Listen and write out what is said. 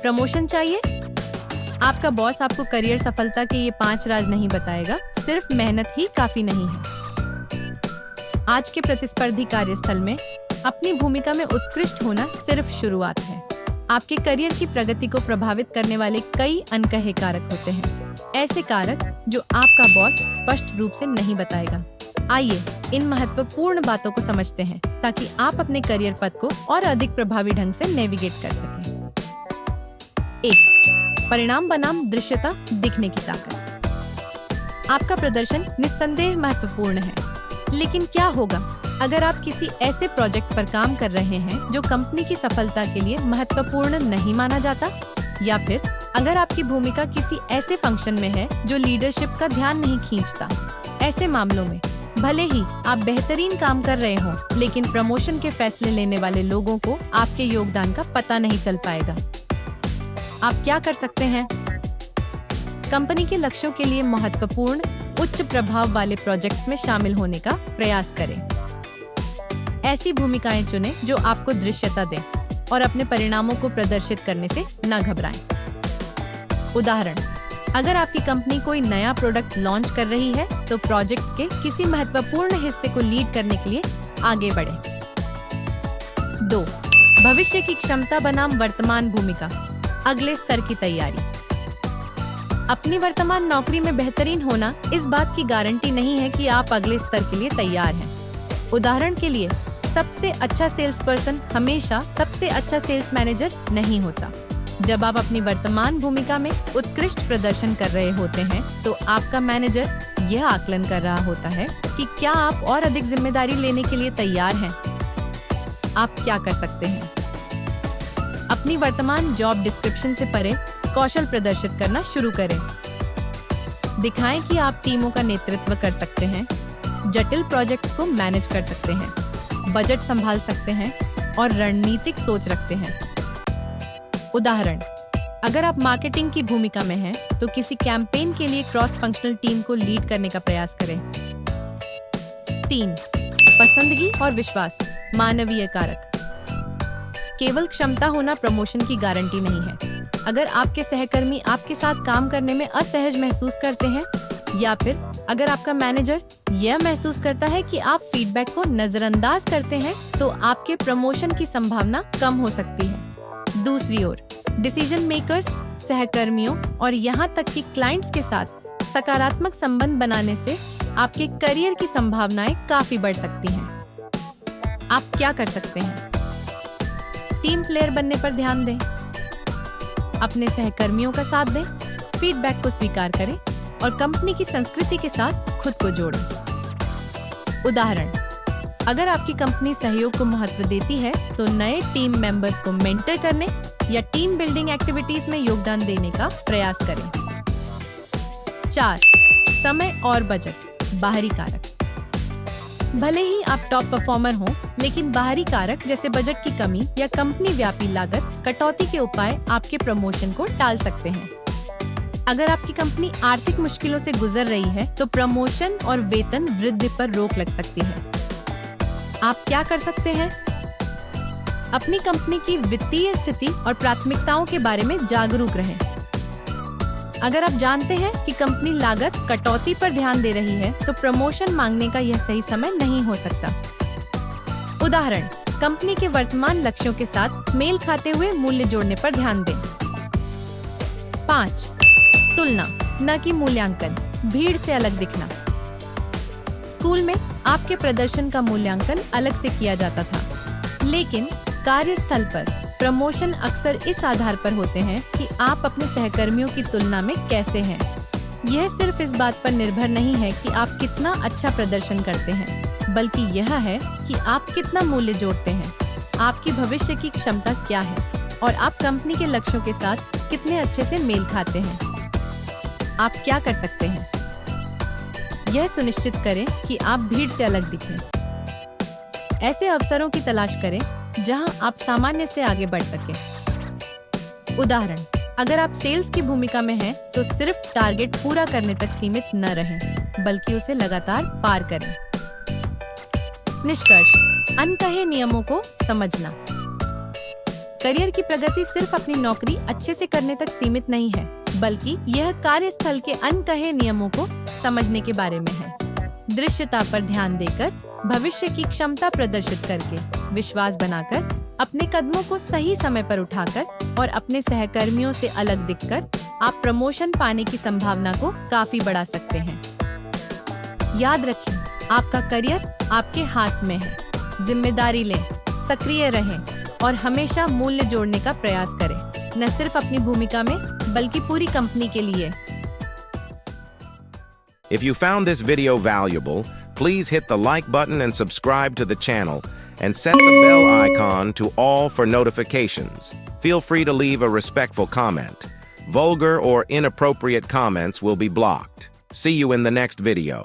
Promotion चाहिए? आपका boss आपको करियर सफलता के ये 5 राज नहीं बताएगा, सिर्फ मेहनत ही काफी नहीं है। आज के प्रतिस्पर्धी कार्यस्थल में अपनी भूमिका में उत्कृष्ट होना सिर्फ शुरुआत है। आपके करियर की प्रगति को प्रभावित करने वाले कई अनकहे कारक होते हैं, ऐसे कारक जो आपका बॉस स्पष्ट रूप से नहीं बताएगा। आइए इन महत्वपूर्ण बातों को समझते हैं ताकि आप अपने करियर पथ को और अधिक प्रभावी ढंग से नेविगेट कर सकें। 1. परिणाम बनाम दृश्यता दिखने की ताकत। आपका प्रदर्शन निस्संदेह महत्वपूर्ण है, लेकिन क्या होगा अगर आप किसी ऐसे प्रोजेक्ट पर काम कर रहे हैं जो कंपनी की सफलता के लिए महत्वपूर्ण नहीं माना जाता, या फिर अगर आपकी भूमिका किसी ऐसे फंक्शन में है जो लीडरशिप का ध्यान नहीं खींचता। ऐसे मामलों में भले ही आप बेहतरीन काम कर रहे हों, लेकिन प्रमोशन के फैसले लेने वाले लोगों को आपके योगदान का पता नहीं चल पाएगा। आप क्या कर सकते हैं? कंपनी के लक्ष्यों के लिए महत्वपूर्ण, उच्च प्रभाव वाले प्रोजेक्ट्स में शामिल होने का प्रयास करें। ऐसी भूमिकाएं चुनें जो आपको दृश्यता दें और अपने परिणामों को प्रदर्शित करने से न घबराएं। उदाहरण, अगर आपकी कंपनी कोई नया प्रोडक्ट लॉन्च कर रही है, तो प्रोजेक्ट के किसी महत्वपूर्ण हिस्से को लीड करने के लिए आगे बढ़ें। 2. भविष्य की क्षमता बनाम वर्तमान भूमिका, अगले स्तर की तैयारी। अपनी वर्तमान नौकरी में बेहतरीन होना इस बात की गारंटी नहीं है कि आप अगले स्तर के लिए तैयार हैं। उदाहरण के लिए, सबसे अच्छा सेल्स पर्सन हमेशा सबसे अच्छा सेल्स मैनेजर नहीं होता। जब आप अपनी वर्तमान भूमिका में उत्कृष्ट प्रदर्शन कर रहे होते हैं, तो आपका मैनेजर यह आकलन कर रहा होता है कि क्या आप और अधिक जिम्मेदारी लेने के लिए तैयार हैं। आप क्या कर सकते हैं? अपनी वर्तमान जॉब डिस्क्रिप्शन से परे कौशल प्रदर्शित करना शुरू करें। दिखाएं कि आप टीमों का नेतृत्व कर सकते हैं, जटिल प्रोजेक्ट्स को मैनेज कर सकते हैं, बजट संभाल सकते हैं और रणनीतिक सोच रखते हैं। उदाहरण, अगर आप मार्केटिंग की भूमिका में हैं, तो किसी कैंपेन के लिए क्रॉस फंक्शनल टीम को लीड करने का प्रयास करें। 3. पसंदगी और विश्वास, मानवीय कारक। केवल क्षमता होना प्रमोशन की गारंटी नहीं है। अगर आपके सहकर्मी आपके साथ काम करने में असहज महसूस करते हैं, या फिर अगर आपका मैनेजर यह महसूस करता है कि आप फीडबैक को नजरअंदाज करते हैं, तो आपके प्रमोशन की संभावना कम हो सकती है। दूसरी ओर, डिसीजन मेकर्स, सहकर्मियों और यहाँ तक कि क्लाइंट्स के साथ सकारात्मक संबंध बनाने से आपके करियर की संभावनाएं काफी बढ़ सकती हैं। आप क्या कर सकते हैं? टीम प्लेयर बनने पर ध्यान दें, अपने सहकर्मियों का साथ दें, फीडबैक को स्वीकार करें और कंपनी की संस्कृति के साथ खुद को जोड़ें। उदाहरण, अगर आपकी कंपनी सहयोग को महत्व देती है, तो नए टीम मेंबर्स को मेंटर करने या टीम बिल्डिंग एक्टिविटीज में योगदान देने का प्रयास करें। 4. समय और बजट, बाहरी कारक। भले ही आप टॉप परफॉर्मर हों, लेकिन बाहरी कारक जैसे बजट की कमी या कंपनी व्यापी लागत कटौती के उपाय आपके प्रमोशन को टाल सकते हैं। अगर आपकी कंपनी आर्थिक मुश्किलों से गुजर रही है, तो प्रमोशन और वेतन वृद्धि पर रोक लग सकती है। आप क्या कर सकते हैं? अपनी कंपनी की वित्तीय स्थिति और प्राथमिकताओं के बारे में जागरूक रहें। अगर आप जानते हैं कि कंपनी लागत कटौती पर ध्यान दे रही है, तो प्रमोशन मांगने का यह सही समय नहीं हो सकता। उदाहरण, कंपनी के वर्तमान लक्ष्यों के साथ मेल खाते हुए मूल्य जोड़ने पर ध्यान दें। 5. तुलना, न कि मूल्यांकन, भीड़ से अलग दिखना। स्कूल में आपके प्रदर्शन का मूल्यांकन अलग से किया जाता था, लेकिन कार्यस्थल पर प्रमोशन अक्सर इस आधार पर होते हैं कि आप अपने सहकर्मियों की तुलना में कैसे हैं। यह सिर्फ इस बात पर निर्भर नहीं है कि आप कितना अच्छा प्रदर्शन करते हैं, बल्कि यह है कि आप कितना मूल्य जोड़ते हैं, आपकी भविष्य की क्षमता क्या है और आप कंपनी के लक्ष्यों के साथ कितने अच्छे से मेल खाते हैं। आप क्या कर सकते हैं? यह सुनिश्चित करें कि आप भीड़ से अलग दिखें। ऐसे अवसरों की तलाश करें जहां आप सामान्य से आगे बढ़ सकें। उदाहरण, अगर आप सेल्स की भूमिका में हैं, तो सिर्फ टारगेट पूरा करने तक सीमित न रहें, बल्कि उसे लगातार पार करें। निष्कर्ष, अनकहे नियमों को समझना। करियर की प्रगति सिर्फ अपनी नौकरी अच्छे से करने तक सीमित नहीं है, बल्कि यह कार्यस्थल के अनकहे नियमों को समझने के बारे में है। दृश्यता पर ध्यान देकर, भविष्य की क्षमता प्रदर्शित करके, विश्वास बनाकर, अपने कदमों को सही समय पर उठाकर और अपने सहकर्मियों से अलग दिखकर आप प्रमोशन पाने की संभावना को काफी बढ़ा सकते हैं। याद रखें, आपका करियर आपके हाथ में है। जिम्मेदारी लें, सक्रिय रहें और हमेशा मूल्य जोड़ने का प्रयास करें, न सिर्फ अपनी भूमिका में बल्कि पूरी कंपनी के लिए। If you found this video valuable, please hit the like button and subscribe to the channel and set the bell icon to all for notifications. Feel free to leave a respectful comment. Vulgar or inappropriate comments will be blocked. See you in the next video.